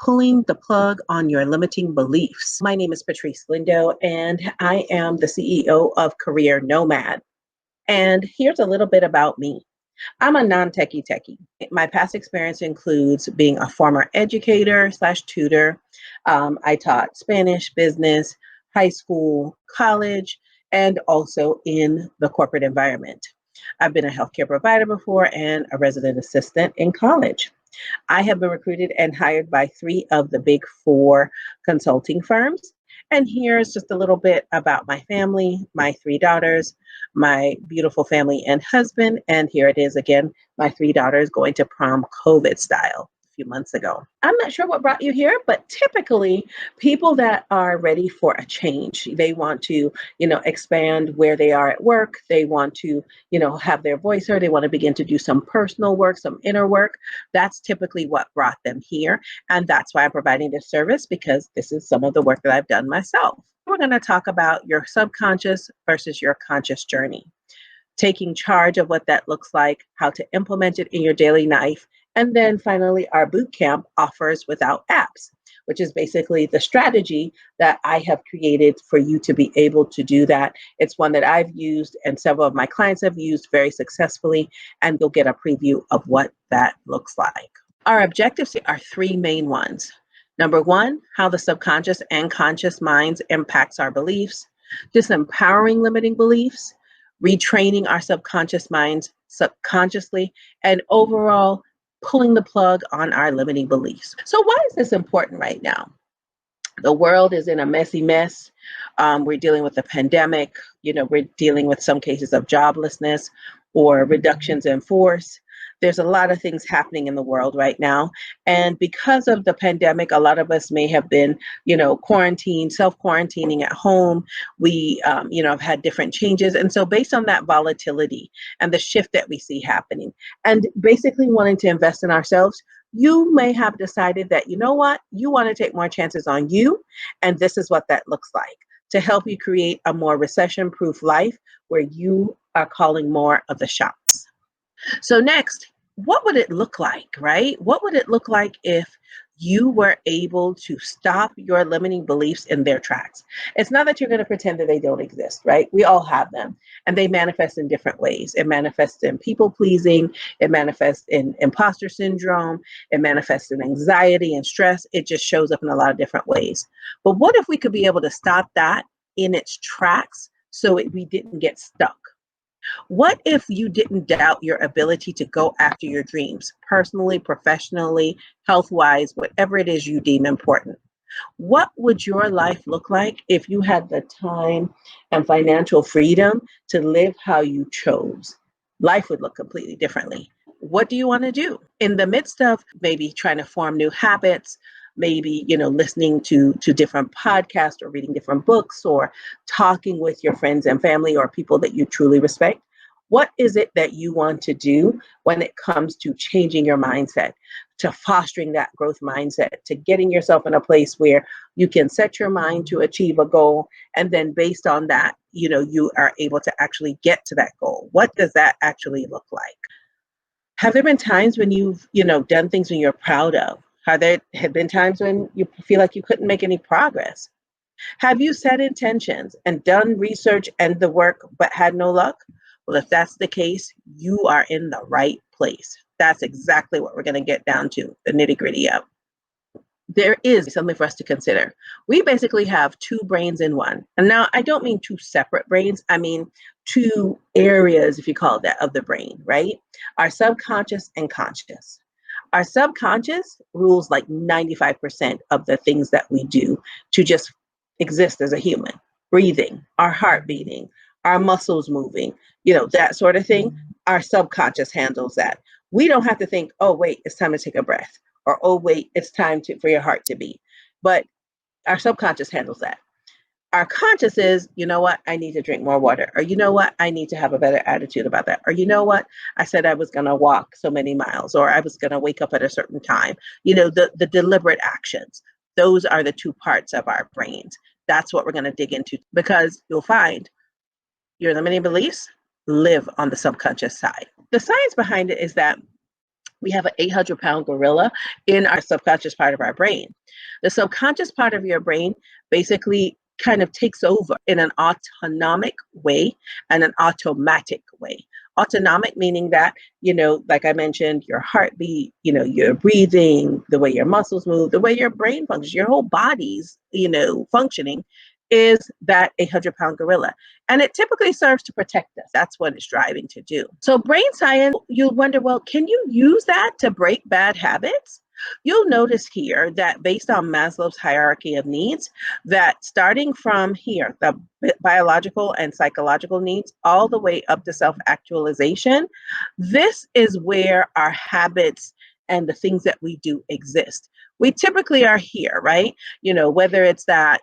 pulling the plug on your limiting beliefs. My name is Patrice Lindo, and I am the CEO of Career Nomad. And here's a little bit about me. I'm a non-techie techie. My past experience includes being a former educator slash tutor. I taught Spanish, business, high school, college, and also in the corporate environment. I've been a healthcare provider before and a resident assistant in college. I have been recruited and hired by three of the big four consulting firms. And here's just a little bit about my family, my three daughters, my beautiful family and husband. And here it is again, my three daughters going to prom COVID style a few months ago. I'm not sure what brought you here, but typically people that are ready for a change, they want to, expand where they are at work. They want to, have their voice heard. They want to begin to do some personal work, some inner work. That's typically what brought them here. And that's why I'm providing this service, because this is some of the work that I've done myself. We're going to talk about your subconscious versus your conscious journey, taking charge of what that looks like, how to implement it in your daily life. And then finally, our boot camp offers without apps, which is basically the strategy that I have created for you to be able to do that. It's one that I've used and several of my clients have used very successfully, and you'll get a preview of what that looks like. Our objectives are three main ones. Number one, how the subconscious and conscious minds impacts our beliefs, disempowering limiting beliefs, retraining our subconscious minds subconsciously, and overall pulling the plug on our limiting beliefs. So why is this important right now? The world is in a messy mess. We're dealing with the pandemic. We're dealing with some cases of joblessness or reductions in force. There's a lot of things happening in the world right now. And because of the pandemic, a lot of us may have been, quarantined, self-quarantining at home. We, have had different changes. And so based on that volatility and the shift that we see happening, and basically wanting to invest in ourselves, you may have decided that, you want to take more chances on you. And this is what that looks like to help you create a more recession-proof life where you are calling more of the shots. So next, what would it look like, right? What would it look like if you were able to stop your limiting beliefs in their tracks? It's not that you're going to pretend that they don't exist, right? We all have them, and they manifest in different ways. It manifests in people pleasing. It manifests in imposter syndrome. It manifests in anxiety and stress. It just shows up in a lot of different ways. But what if we could be able to stop that in its tracks so we didn't get stuck? What if you didn't doubt your ability to go after your dreams, personally, professionally, health-wise, whatever it is you deem important? What would your life look like if you had the time and financial freedom to live how you chose? Life would look completely differently. What do you want to do? In the midst of maybe trying to form new habits, maybe, listening to different podcasts or reading different books or talking with your friends and family or people that you truly respect, what is it that you want to do when it comes to changing your mindset, to fostering that growth mindset, to getting yourself in a place where you can set your mind to achieve a goal, and then based on that, you are able to actually get to that goal? What does that actually look like? Have there been times when you've, done things when you're proud of? Have been times when you feel like you couldn't make any progress? Have you set intentions and done research and the work but had no luck? Well, if that's the case, you are in the right place. That's exactly what we're going to get down to, the nitty-gritty of. There is something for us to consider. We basically have two brains in one. And now I don't mean two separate brains. I mean two areas, if you call it that, of the brain, right? Our subconscious and conscious. Our subconscious rules like 95% of the things that we do to just exist as a human. Breathing, our heart beating, our muscles moving, that sort of thing. Our subconscious handles that. We don't have to think, oh, wait, it's time to take a breath. Or, oh, wait, it's time for your heart to beat. But our subconscious handles that. Our conscious is, I need to drink more water. Or, I need to have a better attitude about that. Or, I said I was going to walk so many miles. Or I was going to wake up at a certain time. The deliberate actions. Those are the two parts of our brains. That's what we're going to dig into, because you'll find your limiting beliefs live on the subconscious side. The science behind it is that We have an 800-pound gorilla in our subconscious part of our brain. The subconscious part of your brain basically kind of takes over in an autonomic way and an automatic way. Autonomic meaning that, like I mentioned, your heartbeat, your breathing, the way your muscles move, the way your brain functions, your whole body's, functioning is that 800-pound gorilla. And it typically serves to protect us. That's what it's driving to do. So brain science, you'll wonder, well, can you use that to break bad habits? You'll notice here that based on Maslow's hierarchy of needs, that starting from here, the biological and psychological needs, all the way up to self-actualization, this is where our habits and the things that we do exist. We typically are here, right? Whether it's that,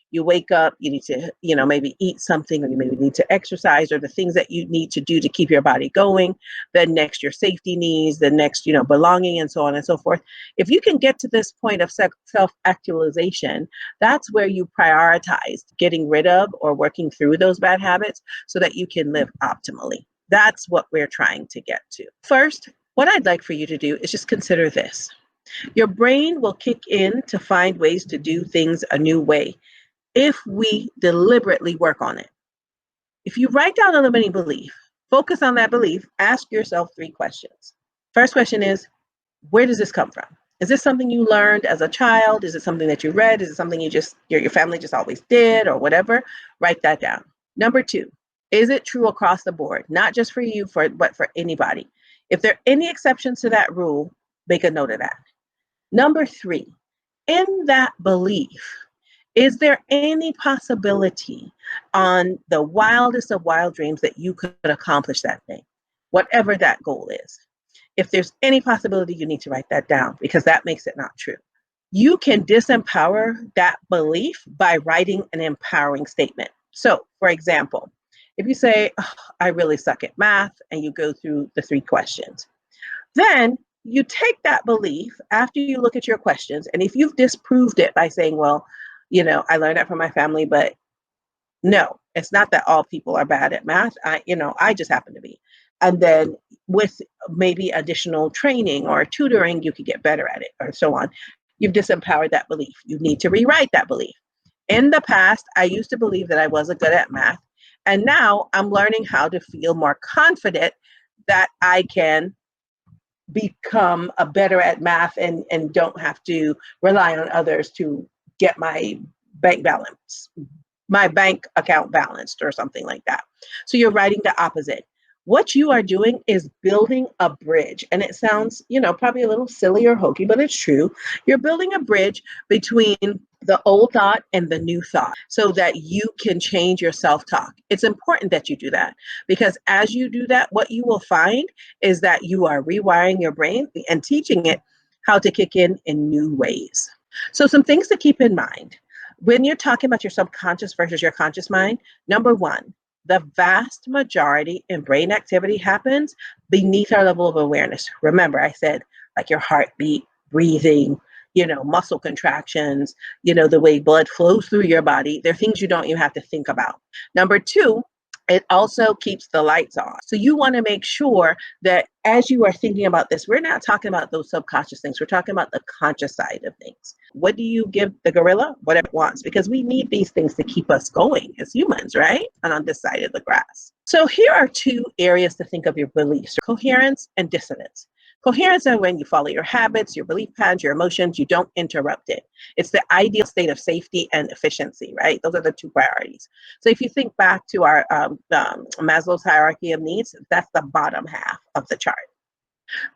you wake up, you need to, maybe eat something, or you maybe need to exercise, or the things that you need to do to keep your body going. Then next, your safety needs, the next, belonging, and so on and so forth. If you can get to this point of self-actualization, that's where you prioritize getting rid of or working through those bad habits so that you can live optimally. That's what we're trying to get to. First, what I'd like for you to do is just consider this. Your brain will kick in to find ways to do things a new way if we deliberately work on it. If you write down a limiting belief, focus on that belief, ask yourself 3 questions. First question is, where does this come from? Is this something you learned as a child? Is it something that you read? Is it something your family just always did, or whatever? Write that down. Number 2, is it true across the board? Not just for you, but for anybody. If there are any exceptions to that rule, make a note of that. Number 3, in that belief, is there any possibility on the wildest of wild dreams that you could accomplish that thing, whatever that goal is? If there's any possibility, you need to write that down, because that makes it not true. You can disempower that belief by writing an empowering statement. So, for example, if you say, oh, I really suck at math, and you go through the 3 questions, then you take that belief after you look at your questions, and if you've disproved it by saying, well, I learned that from my family, but no, it's not that all people are bad at math. I just happen to be. And then with maybe additional training or tutoring, you could get better at it, or so on. You've disempowered that belief. You need to rewrite that belief. In the past, I used to believe that I wasn't good at math. And now I'm learning how to feel more confident that I can become a better at math and don't have to rely on others to get my bank account balanced, or something like that. So you're writing the opposite. What you are doing is building a bridge. And it sounds, probably a little silly or hokey, but it's true. You're building a bridge between the old thought and the new thought so that you can change your self-talk. It's important that you do that, because as you do that, what you will find is that you are rewiring your brain and teaching it how to kick in new ways. So some things to keep in mind when you're talking about your subconscious versus your conscious mind. Number 1, the vast majority in brain activity happens beneath our level of awareness. Remember, I said, like your heartbeat, breathing, muscle contractions, the way blood flows through your body. They're things you don't even have to think about. Number 2, it also keeps the lights on. So you want to make sure that as you are thinking about this, we're not talking about those subconscious things. We're talking about the conscious side of things. What do you give the gorilla? Whatever it wants, because we need these things to keep us going as humans, right? And on this side of the grass. So here are 2 areas to think of your beliefs: coherence and dissonance. Coherence is when you follow your habits, your belief patterns, your emotions, you don't interrupt it. It's the ideal state of safety and efficiency, right? Those are the 2 priorities. So if you think back to our Maslow's hierarchy of needs, that's the bottom half of the chart.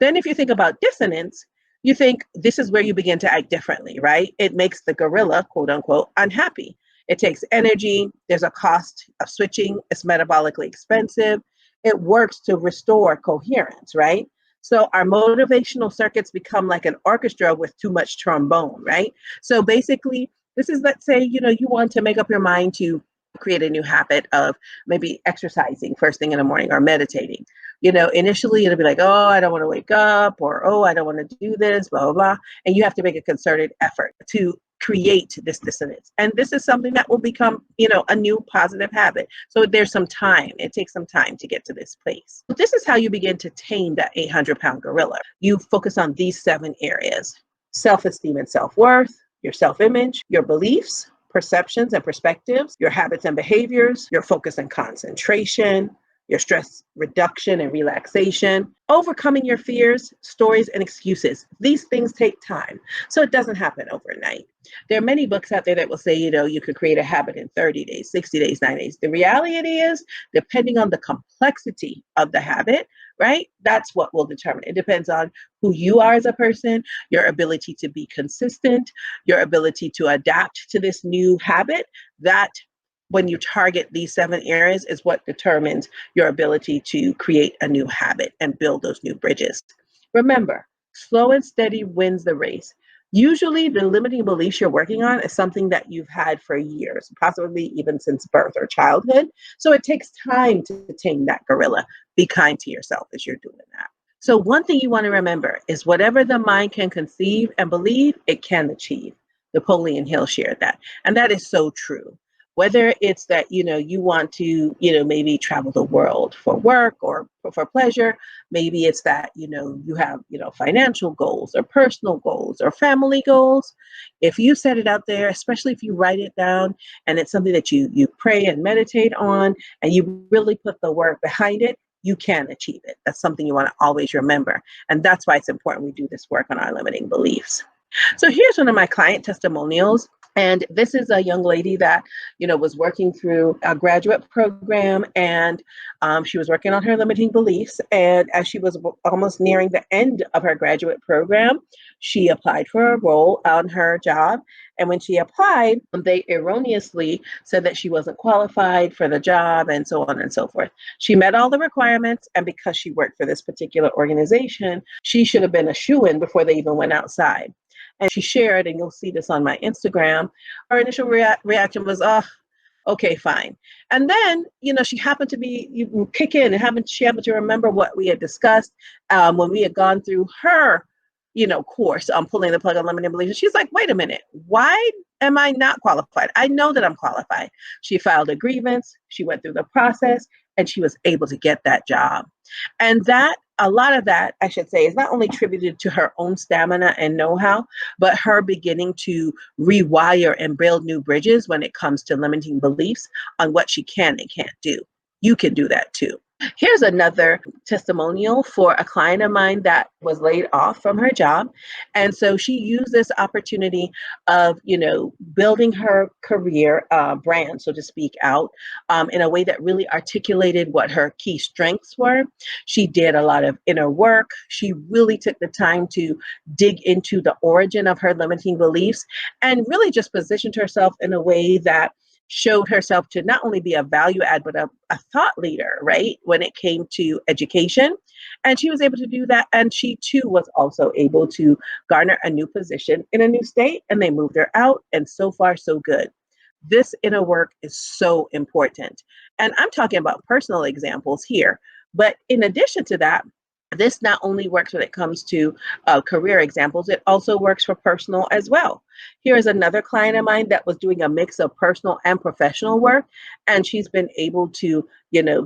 Then if you think about dissonance, you think this is where you begin to act differently, right? It makes the gorilla, quote unquote, unhappy. It takes energy. There's a cost of switching. It's metabolically expensive. It works to restore coherence, right? So our motivational circuits become like an orchestra with too much trombone, right? So basically, this is, let's say, you want to make up your mind to create a new habit of maybe exercising first thing in the morning or meditating. Initially it'll be like, oh, I don't want to wake up, or, oh, I don't want to do this, blah, blah, blah. And you have to make a concerted effort to create this dissonance. And this is something that will become, a new positive habit. So there's some time. It takes some time to get to this place. But this is how you begin to tame that 800-pound gorilla. You focus on these 7 areas: self-esteem and self-worth, your self-image, your beliefs, perceptions and perspectives, your habits and behaviors, your focus and concentration, your stress reduction and relaxation, overcoming your fears, stories, and excuses. These things take time, so it doesn't happen overnight. There are many books out there that will say, you could create a habit in 30 days, 60 days, 90 days. The reality is, depending on the complexity of the habit, right? That's what will determine. It depends on who you are as a person, your ability to be consistent, your ability to adapt to this new habit. That when you target these 7 areas is what determines your ability to create a new habit and build those new bridges. Remember, slow and steady wins the race. Usually the limiting beliefs you're working on is something that you've had for years, possibly even since birth or childhood. So it takes time to tame that gorilla. Be kind to yourself as you're doing that. So one thing you want to remember is whatever the mind can conceive and believe, it can achieve. Napoleon Hill shared that. And that is so true. Whether it's that, you want to, maybe travel the world for work or for pleasure, maybe it's that, you have, financial goals or personal goals or family goals. If you set it out there, especially if you write it down and it's something that you pray and meditate on and you really put the work behind it, you can achieve it. That's something you want to always remember. And that's why it's important we do this work on our limiting beliefs. So here's one of my client testimonials. And this is a young lady that, was working through a graduate program, and she was working on her limiting beliefs. And as she was almost nearing the end of her graduate program, she applied for a role on her job. And when she applied, they erroneously said that she wasn't qualified for the job and so on and so forth. She met all the requirements. And because she worked for this particular organization, she should have been a shoo-in before they even went outside. And she shared, and you'll see this on my Instagram, her initial reaction was, oh, okay, fine. And then, she happened to kick in, and she happened to remember what we had discussed when we had gone through her, course on pulling the plug on limiting beliefs. She's like, wait a minute, why am I not qualified? I know that I'm qualified. She filed a grievance, she went through the process, and she was able to get that job. And a lot of that, I should say, is not only attributed to her own stamina and know-how, but her beginning to rewire and build new bridges when it comes to limiting beliefs on what she can and can't do. You can do that too. Here's another testimonial for a client of mine that was laid off from her job. And so she used this opportunity of, building her career brand, so to speak, out in a way that really articulated what her key strengths were. She did a lot of inner work. She really took the time to dig into the origin of her limiting beliefs and really just positioned herself in a way that showed herself to not only be a value add, but a thought leader, right, when it came to education. And she was able to do that. And she too was also able to garner a new position in a new state, and they moved her out. And so far, so good. This inner work is so important. And I'm talking about personal examples here. But in addition to that, this not only works when it comes to career examples, it also works for personal as well. Here is another client of mine that was doing a mix of personal and professional work. And she's been able to,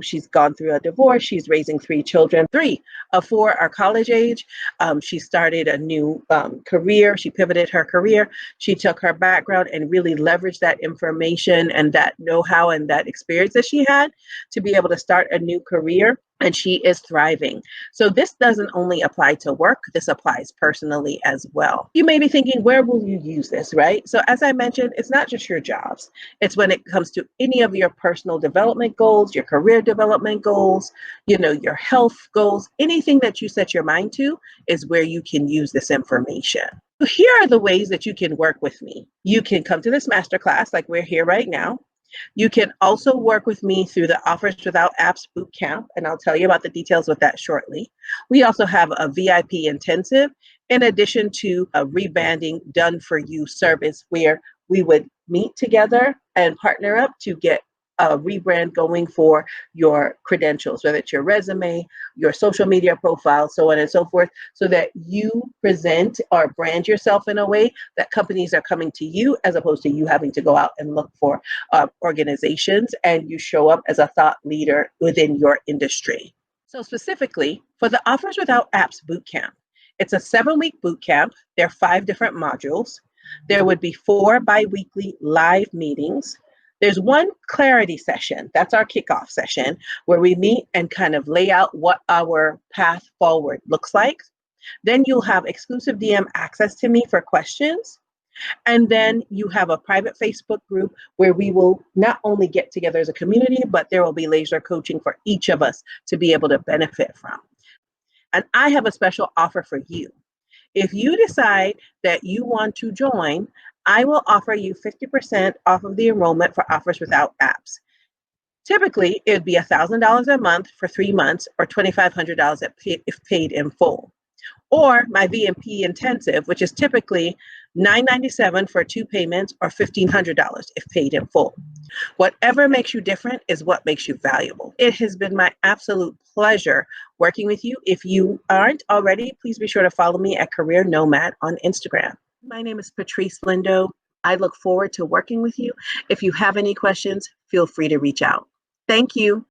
she's gone through a divorce. She's raising 3 children. 3 of 4 are college age. She started a new career. She pivoted her career. She took her background and really leveraged that information and that know-how and that experience that she had to be able to start a new career. And she is thriving. So this doesn't only apply to work, this applies personally as well. You may be thinking, where will you use this, right? So as I mentioned, it's not just your jobs. It's when it comes to any of your personal development goals, your career development goals, your health goals, anything that you set your mind to is where you can use this information. So here are the ways that you can work with me. You can come to this masterclass like we're here right now. You can also work with me through the Offers Without Apps Bootcamp, and I'll tell you about the details with that shortly. We also have a VIP intensive, in addition to a rebanding done for you service where we would meet together and partner up to get a rebrand going for your credentials, whether it's your resume, your social media profile, so on and so forth, so that you present or brand yourself in a way that companies are coming to you as opposed to you having to go out and look for organizations, and you show up as a thought leader within your industry. So specifically for the Offers Without Apps Bootcamp, it's a 7-week bootcamp. There are 5 different modules. There would be 4 bi-weekly live meetings. There's one clarity session. That's our kickoff session where we meet and kind of lay out what our path forward looks like. Then you'll have exclusive DM access to me for questions. And then you have a private Facebook group where we will not only get together as a community, but there will be laser coaching for each of us to be able to benefit from. And I have a special offer for you. If you decide that you want to join, I will offer you 50% off of the enrollment for Offers Without Apps. Typically, it would be $1,000 a month for 3 months or $2,500 if paid in full. Or my VMP intensive, which is typically $997 for 2 payments or $1,500 if paid in full. Whatever makes you different is what makes you valuable. It has been my absolute pleasure working with you. If you aren't already, please be sure to follow me at Career Nomad on Instagram. My name is Patrice Lindo. I look forward to working with you. If you have any questions, feel free to reach out. Thank you.